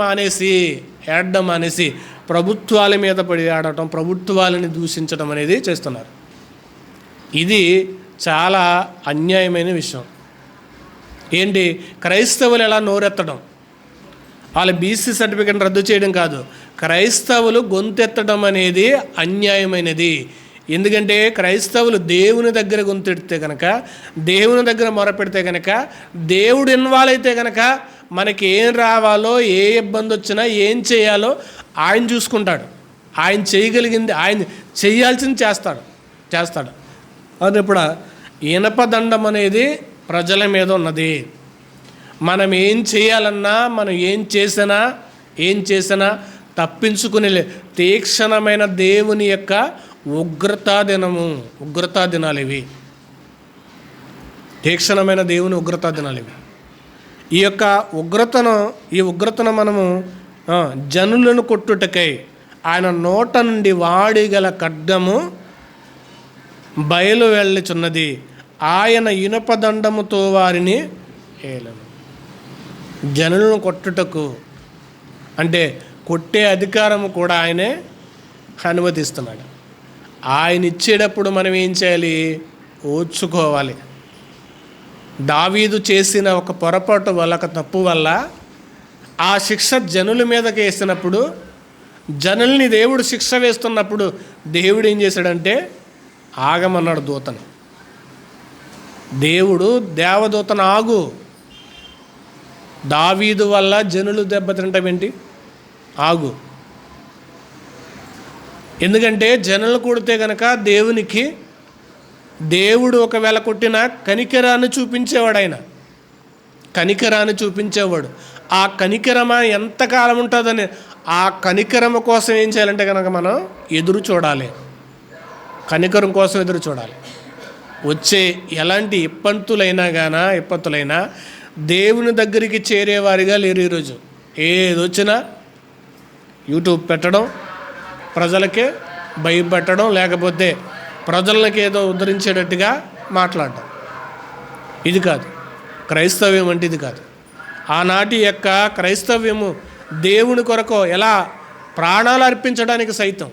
మానేసి ప్రభుత్వాల మీద పడి ఆడటం, ప్రభుత్వాలని దూషించడం అనేది చేస్తున్నారు. ఇది చాలా అన్యాయమైన విషయం. ఏంటి? క్రైస్తవులు ఎలా నోరెత్తడం, వాళ్ళ బీసీ సర్టిఫికెట్ రద్దు చేయడం కాదు, క్రైస్తవులు గొంతెత్తడం అనేది అన్యాయమైనది. ఎందుకంటే క్రైస్తవులు దేవుని దగ్గర గొంతెడితే కనుక, దేవుని దగ్గర మొరపెడితే కనుక, దేవుడు ఇన్వాల్వ్ అయితే కనుక మనకి ఏం రావాలో, ఏ ఇబ్బంది వచ్చినా ఏం చేయాలో ఆయన చూసుకుంటాడు. ఆయన చేయగలిగింది, ఆయన చేయాల్సింది చేస్తాడు. అది ఇప్పుడు ఇనపదండం అనేది ప్రజల మీద ఉన్నది. మనం ఏం చేయాలన్నా, మనం ఏం చేసినా తప్పించుకునే తీక్షణమైన దేవుని యొక్క ఉగ్రతా దినాలు ఇవి. తీక్షణమైన దేవుని ఉగ్రతా దినాలు ఇవి. ఈ ఉగ్రతను మనము జనులను కొట్టుటకై ఆయన నోట నుండి వాడిగల ఖడ్గము బయలు వెళ్ళుచున్నది. ఆయన ఇనుపదండముతో వారిని ఏలను. జనులను కొట్టుటకు అంటే కొట్టే అధికారము కూడా ఆయనే అనుమతిస్తున్నాడు. ఆయన ఇచ్చేటప్పుడు మనం ఏం చేయాలి? ఓర్చుకోవాలి. దావీదు చేసిన ఒక పొరపాటు వల్ల, ఒక తప్పు వల్ల ఆ శిక్ష జనుల మీదకి వేసినప్పుడు, జనుల్ని దేవుడు శిక్ష వేస్తున్నప్పుడు దేవుడు ఏం చేశాడంటే ఆగమన్నాడు దూతను. దేవుడు దేవదూతను ఆగు, దావీదు వల్ల జనులు దెబ్బతింటామేంటి, ఆగు. ఎందుకంటే జనులు కొడితే కనుక దేవుడు ఒకవేళ కొట్టిన కనికరాన్ని చూపించేవాడు. ఆయన కనికరాన్ని చూపించేవాడు. ఆ కనికరమ ఎంతకాలం ఉంటుందని, ఆ కనికరమ కోసం ఏం చేయాలంటే కనుక మనం ఎదురు చూడాలి. కనికరం కోసం ఎదురు చూడాలి. వచ్చే ఎలాంటి ఇప్పత్తులైనా దేవుని దగ్గరికి చేరేవారిగా లేరు. ఈరోజు ఏదొచ్చినా యూట్యూబ్ పెట్టడం, ప్రజలకే భయపెట్టడం, లేకపోతే ప్రజలకి ఏదో ఉద్ధరించేటట్టుగా మాట్లాడడం. ఇది కాదు క్రైస్తవ్యం అంటే, ఇది కాదు. ఆనాటి యొక్క క్రైస్తవ్యము దేవుని కొరకు ఎలా ప్రాణాలు అర్పించడానికి సైతం,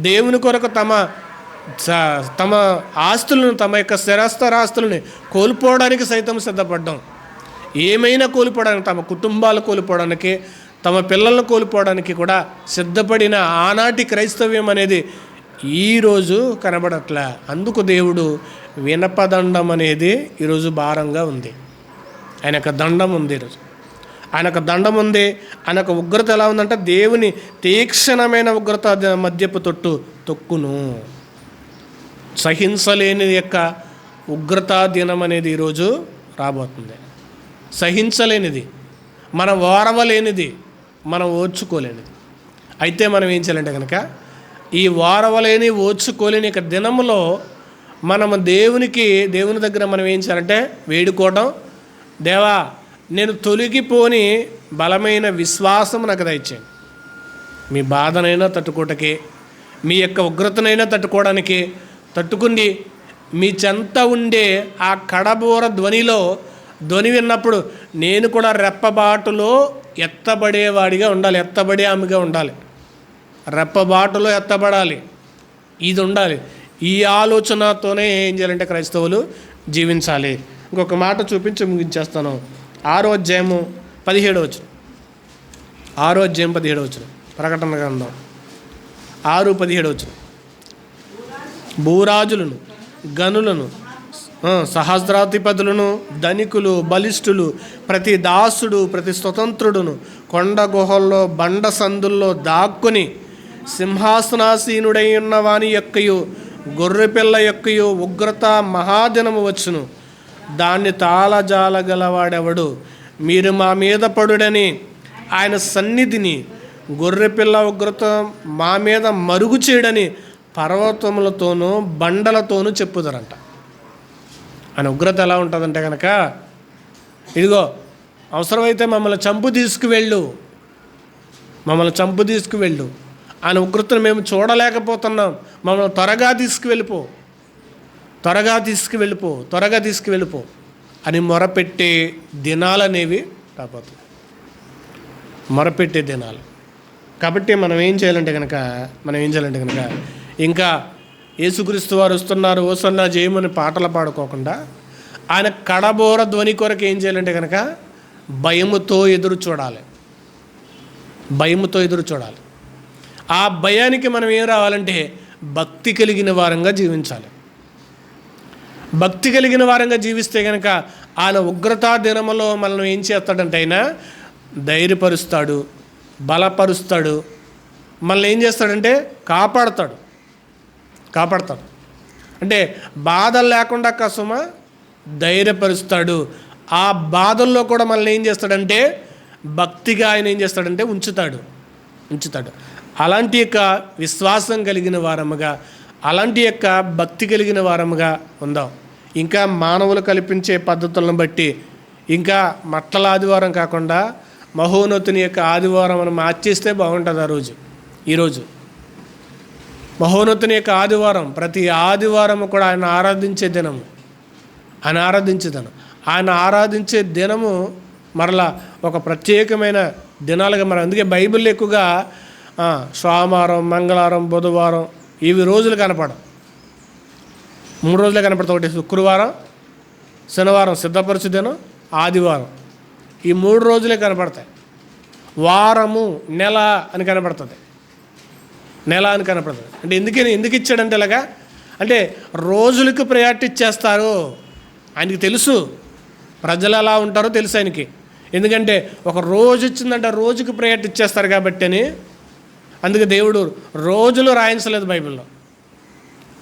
దేవుని కొరకు తమ ఆస్తులను, తమ యొక్క స్థిరస్థరాస్తులని కోల్పోవడానికి సైతం సిద్ధపడ్డాం. ఏమైనా కోల్పోవడానికి, తమ కుటుంబాలు కోల్పోవడానికి, తమ పిల్లలను కోల్పోవడానికి కూడా సిద్ధపడిన ఆనాటి క్రైస్తవ్యం అనేది ఈరోజు కనబడట్లే. అందుకు దేవుడు వినపదండం అనేది ఈరోజు భారంగా ఉంది. ఆయన యొక్క దండం ఉంది. ఈరోజు ఆయన యొక్క దండం ఉంది. ఆయన యొక్క ఉగ్రత ఎలా ఉందంటే దేవుని తీక్షణమైన ఉగ్రత మద్యపు తొక్కును. సహించలేని యొక్క ఉగ్రత దినం అనేది ఈరోజు రాబోతుంది. సహించలేనిది, మనం ఓర్వలేనిది, మనం ఓర్చుకోలేనిది. అయితే మనం ఏం చేయాలంటే కనుక ఈ ఓర్వలేని ఓర్చుకోలేని యొక్క దినములో మనము దేవుని దగ్గర మనం ఏం చేయాలంటే వేడుకోవడం, దేవా నేను తొలగిపోని బలమైన విశ్వాసం నాకు దయచేయండి. మీ బాధనైనా తట్టుకోవటానికి, మీ యొక్క ఉగ్రతనైనా తట్టుకోవడానికి, తట్టుకుని మీ చెంత ఉండే ఆ కడబోర ధ్వని విన్నప్పుడు నేను కూడా రెప్పబాటులో ఎత్తబడేవాడిగా ఉండాలి, ఎత్తబడే ఆమెగా ఉండాలి. రెప్పబాటులో ఎత్తబడాలి. ఇది ఉండాలి. ఈ ఆలోచనతోనే ఏం చేయాలంటే క్రైస్తవులు జీవించాలి. ఇంకొక మాట చూపించి ముగించేస్తాను. 6వ అధ్యాయము 17వ వచనం. 6వ అధ్యాయం 17వ వచనం, ప్రకటన గ్రంథం 6:17 వచనం. భూరాజులను, గనులను, సహస్రాధిపతులను, ధనికులు, బలిష్ఠులు, ప్రతి దాసుడు, ప్రతి స్వతంత్రుడును కొండ గుహల్లో, బండ సందుల్లో దాక్కుని సింహాసనాసీనుడై ఉన్న వాని యొక్కయు గొర్రెపిల్ల యొక్కయు ఉగ్రత మహాదినము వచ్చును. దాన్ని తాళజాలగలవాడెవడు? మీరు మా మీద పడుడని ఆయన సన్నిధిని, గొర్రెపిల్ల ఉగ్రత మా మీద మరుగు చేయడని పర్వతములతోనూ బండలతోనూ చెప్పుదరంట. ఆయన ఉగ్రత ఎలా ఉంటుందంటే కనుక, ఇదిగో అవసరమైతే మమ్మల్ని చంపు తీసుకువెళ్ళు, ఆయన ఉగ్రతను మేము చూడలేకపోతున్నాం, మమ్మల్ని త్వరగా తీసుకువెళ్ళిపో అని మొరపెట్టే దినాలు అనేవి రాబోతుంది. మొరపెట్టే దినాలు. కాబట్టి మనం ఏం చేయాలంటే కనుక ఇంకా యేసుక్రీస్తు వారు వస్తున్నారు, ఓసన్నా జయమని పాటలు పాడుకోకుండా ఆయన కడబోర ధ్వని కొరకు ఏం చేయాలంటే కనుక భయముతో ఎదురు చూడాలి. ఆ భయానికి మనం ఏం రావాలంటే భక్తి కలిగిన వారంగా జీవించాలి. భక్తి కలిగిన వారంగా జీవిస్తే కనుక ఆయన ఉగ్రతా దినములో మనల్ని ఏం చేస్తాడంటే ఆయన ధైర్యపరుస్తాడు, బలపరుస్తాడు, మనల్ని ఏం చేస్తాడంటే కాపాడతాడు. అంటే బాధలు లేకుండా కసుమ ధైర్యపరుస్తాడు. ఆ బాధల్లో కూడా మనల్ని ఏం చేస్తాడంటే భక్తిగా ఆయన ఏం చేస్తాడంటే ఉంచుతాడు. అలాంటి యొక్క విశ్వాసం కలిగిన వారముగా, అలాంటి యొక్క భక్తి కలిగిన వారముగా ఉందాం. ఇంకా మానవులు కల్పించే పద్ధతులను బట్టి ఇంకా మట్టల ఆదివారం కాకుండా మహోన్నతుని యొక్క ఆదివారం మనం మార్చేస్తే బాగుంటుంది. ఈరోజు మహోన్నతుని యొక్క ఆదివారం, ప్రతి ఆదివారము కూడా ఆయన ఆరాధించే దినము. ఆయన ఆరాధించే దినము మరలా ఒక ప్రత్యేకమైన దినాలుగా మనం, అందుకే బైబిల్ ఎక్కువగా సోమవారం, మంగళవారం, బుధవారం ఇవి రోజులు కనపడం. 3 రోజులే కనపడతాయి. ఒకటి శుక్రవారం, శనివారం సిద్ధపరచు దినం, ఆదివారం, ఈ 3 రోజులే కనపడతాయి. వారము, నెల అని కనపడుతుంది. నెల అని కనపడుతుంది. అంటే ఎందుకు ఇచ్చాడంటే ఇలాగా, అంటే రోజులకు ప్రయారిటీ ఇచ్చేస్తారు. ఆయనకి తెలుసు ప్రజలు ఎలా ఉంటారో తెలుసు ఆయనకి. ఎందుకంటే ఒక రోజు ఇచ్చిందంటే రోజుకి ప్రయారిటీ ఇచ్చేస్తారు కాబట్టి అని. అందుకే దేవుడు రోజులు రాయించలేదు బైబిల్లో,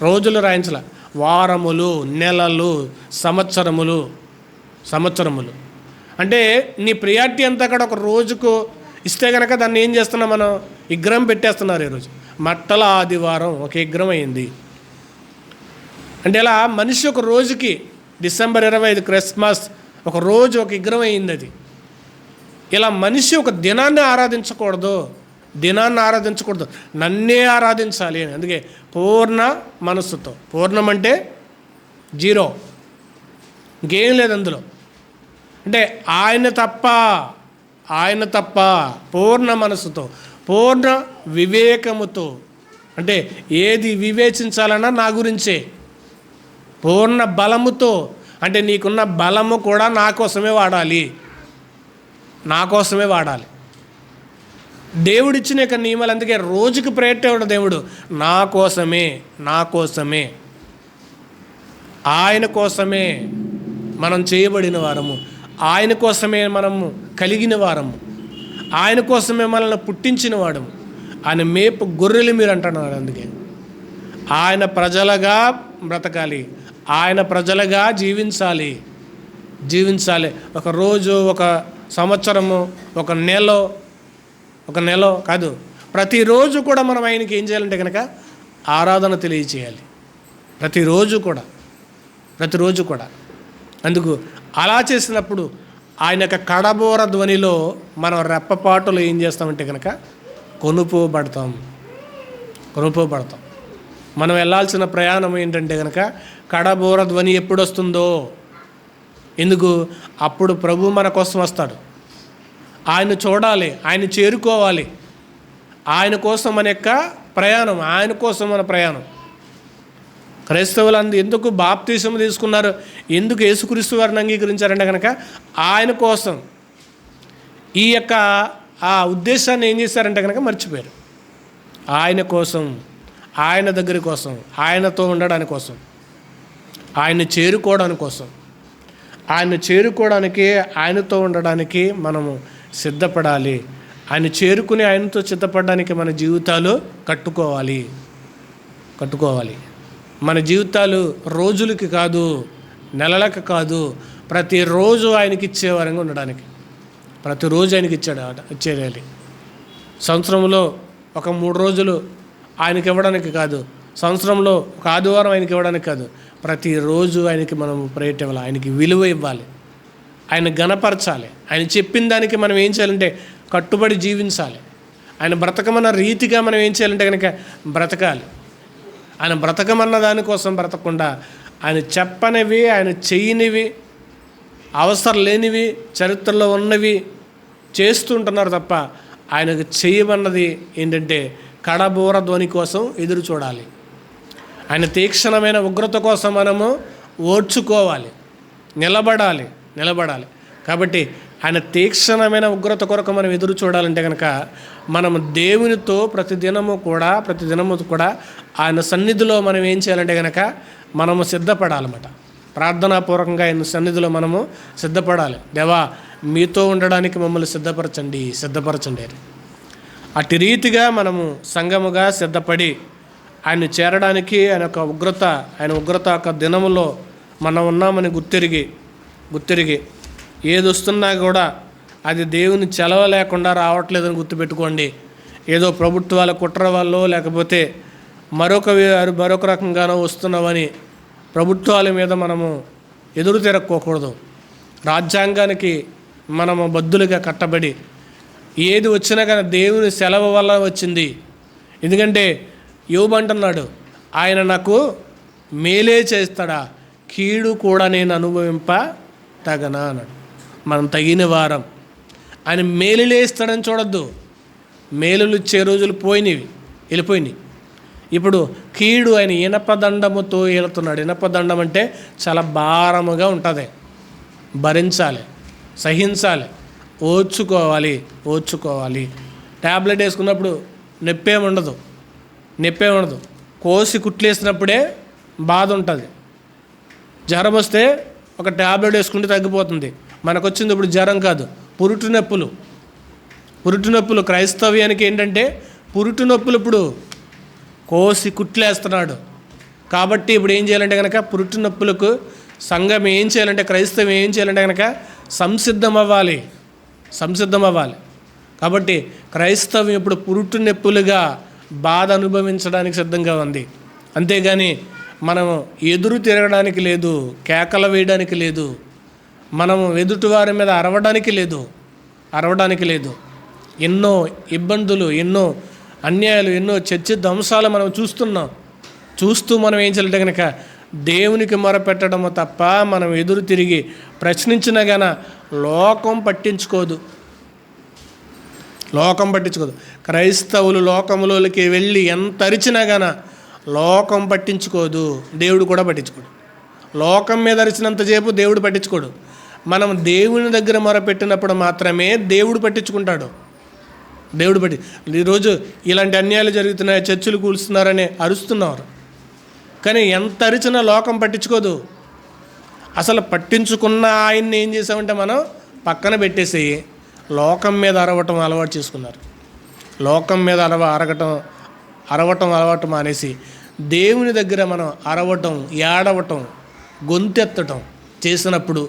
రోజులు రాయించలే. వారములు, నెలలు, సంవత్సరములు. అంటే నీ ప్రియారిటీ అంతా కూడా ఒక రోజుకు ఇస్తే కనుక దాన్ని ఏం చేస్తున్నాం మనం, విగ్రహం పెట్టేస్తున్నారు. ఈరోజు మట్టల ఆదివారం ఒక విగ్రహం అయింది. అంటే ఇలా మనిషి ఒక రోజుకి, డిసెంబర్ 25 క్రిస్మస్, ఒక రోజు ఒక విగ్రహం అయింది. అది ఇలా మనిషి ఒక దినాన్ని ఆరాధించకూడదు, నన్నే ఆరాధించాలి అని. అందుకే పూర్ణ మనస్సుతో, పూర్ణం అంటే 0, ఇంకేం లేదు అందులో. అంటే ఆయన తప్ప పూర్ణ మనస్సుతో, పూర్ణ వివేకముతో. అంటే ఏది వివేచించాలన్నా నా గురించే. పూర్ణ బలముతో, అంటే నీకున్న బలము కూడా నా కోసమే వాడాలి. దేవుడిచ్చిన యొక్క నియమాలు. అందుకే రోజుకి ప్రయత్నం ఇవ్వడు దేవుడు, నా కోసమే, ఆయన కోసమే మనం చేయబడిన వారము, ఆయన కోసమే మనము కలిగిన వారము, ఆయన కోసమే మనల్ని పుట్టించిన వాడము. ఆయన మేపు గొర్రెలు మీరు అంటున్నారు. అందుకే ఆయన ప్రజలుగా బ్రతకాలి, ఆయన ప్రజలుగా జీవించాలి. ఒక రోజు, ఒక సంవత్సరము, ఒక నెల కాదు, ప్రతిరోజు కూడా మనం ఆయనకి ఏం చేయాలంటే కనుక ఆరాధన తెలియచేయాలి. ప్రతిరోజు కూడా. అందుకు అలా చేసినప్పుడు ఆయన యొక్క కడబోర ధ్వనిలో మనం రెప్పపాటులో ఏం చేస్తామంటే కనుక కొనుపోబడతాం. మనం వెళ్ళాల్సిన ప్రయాణం ఏంటంటే కనుక కడబోర ధ్వని ఎప్పుడు వస్తుందో, ఎందుకు, అప్పుడు ప్రభు మన కోసం వస్తాడు. ఆయన చూడాలి, ఆయన చేరుకోవాలి. ఆయన కోసం మన ప్రయాణం. క్రైస్తవులు ఎందుకు బాప్తిసం తీసుకున్నారు, ఎందుకు యేసుక్రీస్తు వారిని అంగీకరించారంటే కనుక ఆయన కోసం. ఈ యొక్క ఆ ఉద్దేశాన్ని ఏం చేశారంటే కనుక మర్చిపోయారు. ఆయన కోసం, ఆయన దగ్గర కోసం, ఆయనతో ఉండడానికి కోసం, ఆయన చేరుకోవడానికి, ఆయనతో ఉండడానికి మనము సిద్ధపడాలి. ఆయన చేరుకుని ఆయనతో సిద్ధపడడానికి మన జీవితాలు కట్టుకోవాలి. మన జీవితాలు రోజులకి కాదు, నెలలకు కాదు, ప్రతిరోజు ఆయనకి ఇచ్చేవారంగా ఉండడానికి. ప్రతిరోజు ఆయనకి ఇచ్చేయాలి. సంవత్సరంలో ఒక 3 రోజులు ఆయనకి ఇవ్వడానికి కాదు, సంవత్సరంలో ఒక ఆదివారం ఆయనకి ఇవ్వడానికి కాదు, ప్రతిరోజు ఆయనకి మనం ప్రయత్నం ఇవ్వాలి. ఆయనకి విలువ ఇవ్వాలి, ఆయన గణపరచాలి. ఆయన చెప్పిన దానికి మనం ఏం చేయాలంటే కట్టుబడి జీవించాలి. ఆయన బ్రతకమన్న రీతిగా మనం ఏం చేయాలంటే కనుక బ్రతకాలి. ఆయన బ్రతకమన్న దానికోసం బ్రతకకుండా ఆయన చెప్పనివి, ఆయన చెయ్యనివి, అవసరం లేనివి, చరిత్రలో ఉన్నవి చేస్తుంటున్నారు తప్ప ఆయనకు చేయమన్నది ఏంటంటే కడబోర ధ్వని కోసం ఎదురు చూడాలి. ఆయన తీక్షణమైన ఉగ్రత కోసం మనము ఓర్చుకోవాలి, నిలబడాలి. కాబట్టి ఆయన తీక్షణమైన ఉగ్రత కొరకు మనం ఎదురు చూడాలంటే కనుక మనము దేవునితో ప్రతిదినము కూడా ఆయన సన్నిధిలో మనం ఏం చేయాలంటే కనుక మనము సిద్ధపడాలన్నమాట. ప్రార్థనాపూర్వకంగా ఆయన సన్నిధిలో మనము సిద్ధపడాలి. దేవా, మీతో ఉండడానికి మమ్మల్ని సిద్ధపరచండి. అటు రీతిగా మనము సంఘముగా సిద్ధపడి ఆయన చేరడానికి ఆయన ఉగ్రత యొక్క దినములో మనం ఉన్నామని గుర్తిరిగి ఏది వస్తున్నా కూడా అది దేవుని చలవ లేకుండా రావట్లేదని గుర్తుపెట్టుకోండి. ఏదో ప్రభుత్వాల కుట్ర వల్ల లేకపోతే మరొక రకంగానో వస్తున్నామని ప్రభుత్వాల మీద మనము ఎదురు తిరగకూడదు. రాజ్యాంగానికి మనము బద్దులుగా కట్టబడి ఏది వచ్చినా కానీ దేవుని సెలవు వల్ల వచ్చింది. ఎందుకంటే యోబు అంటున్నాడు, ఆయన నాకు మేలే చేస్తాడా, కీడు కూడా నేను అనుభవింప తగనా అన్నాడు. మనం తగిన వారం. ఆయన మేలులే ఇస్తాడని చూడొద్దు. మేలులు ఇచ్చే రోజులు వెళ్ళిపోయినాయి. ఇప్పుడు కీడు ఆయన ఇనపదండముతో వెళుతున్నాడు. ఇనపదండం అంటే చాలా భారముగా ఉంటుంది. భరించాలి, సహించాలి, ఓర్చుకోవాలి. ట్యాబ్లెట్ వేసుకున్నప్పుడు నొప్పేముండదు. కోసి కుట్లేసినప్పుడే బాధ ఉంటుంది. జ్వరం వస్తే ఒక ట్యాబ్లెట్ వేసుకుంటే తగ్గిపోతుంది. మనకు వచ్చింది ఇప్పుడు జ్వరం కాదు, పురుటు నొప్పులు. క్రైస్తవ్యానికి ఏంటంటే పురుటు నొప్పులు. ఇప్పుడు కోసి కుట్లేస్తున్నాడు కాబట్టి ఇప్పుడు ఏం చేయాలంటే కనుక పురుటు నొప్పులకు సంఘం ఏం చేయాలంటే, క్రైస్తవం ఏం చేయాలంటే కనుక సంసిద్ధం అవ్వాలి. కాబట్టి క్రైస్తవం ఇప్పుడు పురుటు నొప్పులుగా బాధ అనుభవించడానికి సిద్ధంగా ఉంది. అంతేగాని మనము ఎదురు తిరగడానికి లేదు, కేకలు వేయడానికి లేదు, మనము ఎదుటివారి మీద అరవడానికి లేదు. ఎన్నో ఇబ్బందులు, ఎన్నో అన్యాయాలు, ఎన్నో చర్చిత అంశాలు మనం చూస్తూ మనం ఏం చేయాలంటే కనుక దేవునికి మొరపెట్టడము తప్ప మనం ఎదురు తిరిగి ప్రశ్నించినా గాన లోకం పట్టించుకోదు. క్రైస్తవులు లోకములోకి వెళ్ళి ఎంత అరిచినా గాన లోకం పట్టించుకోదు, దేవుడు కూడా పట్టించుకోడు. లోకం మీద అరిచినంతసేపు దేవుడు పట్టించుకోడు. మనం దేవుని దగ్గర మొరపెట్టినప్పుడు మాత్రమే దేవుడు పట్టించుకుంటాడు. ఈరోజు ఇలాంటి అన్యాయాలు జరుగుతున్నాయి, చర్చిలు కూలుస్తున్నారని అరుస్తున్నారు, కానీ ఎంత అరిచినా లోకం పట్టించుకోదు. అసలు పట్టించుకున్న ఆయన్ని ఏం చేసామంటే మనం పక్కన పెట్టేసి లోకం మీద అరవటం అలవాటు చేసుకున్నారు. లోకం మీద అరవటం అలవాటు మానేసి దేవుని దగ్గర మనం అరవటం, ఏడవటం, గొంతెత్తటం చేసినప్పుడు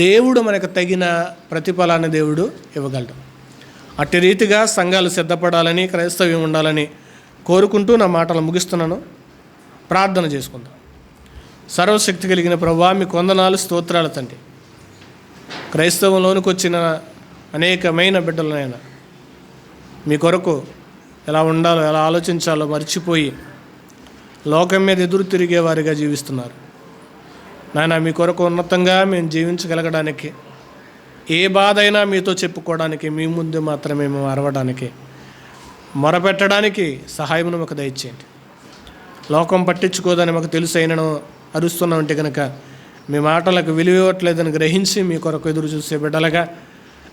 దేవుడు మనకు తగిన ప్రతిఫలాన్ని దేవుడు ఇవ్వగలడు. అట్టి రీతిగా సంఘాలు సిద్ధపడాలని, క్రైస్తవ్యం ఉండాలని కోరుకుంటూ నా మాటలు ముగిస్తున్నాను. ప్రార్థన చేసుకుందాం. సర్వశక్తి కలిగిన ప్రభువా, మీకు వందనాలు, స్తోత్రాలు తండ్రి. క్రైస్తవంలోనికి వచ్చిన అనేకమైన బిడ్డలనైనా మీ కొరకు ఎలా ఉండాలో, ఎలా ఆలోచించాలో మర్చిపోయి లోకం మీద ఎదురు తిరిగే వారిగా జీవిస్తున్నారు. నాయన, మీ కొరకు ఉన్నతంగా మేము జీవించగలగడానికి, ఏ బాధ అయినా మీతో చెప్పుకోవడానికి, మీ ముందు మాత్రమే మేము అరవడానికి, మొరపెట్టడానికి సహాయమును మాకు దయచేయండి. లోకం పట్టించుకోదని మాకు తెలుసు అయినను అరుస్తున్నామంటే కనుక మీ మాటలకు విలువట్లేదని గ్రహించి మీ కొరకు ఎదురు చూసే బిడ్డలుగా,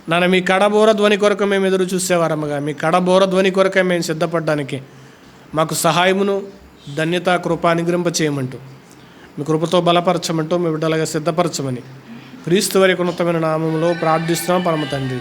నాన్న మీ కడబోర ధ్వని కొరకు మేము ఎదురు చూసేవారమ్మగా, మీ కడబోర ధ్వని కొరకే మేము సిద్ధపడడానికి మాకు సహాయమును, ధన్యత, కృప అనుగ్రహింప చేయమంటూ, మీ కృపతో బలపరచమంటూ, మీ బిడ్డలుగా సిద్ధపరచమని క్రీస్తు వారి ఉన్నతమైన నామములో ప్రార్థిస్తున్నాం పరమ తండ్రి.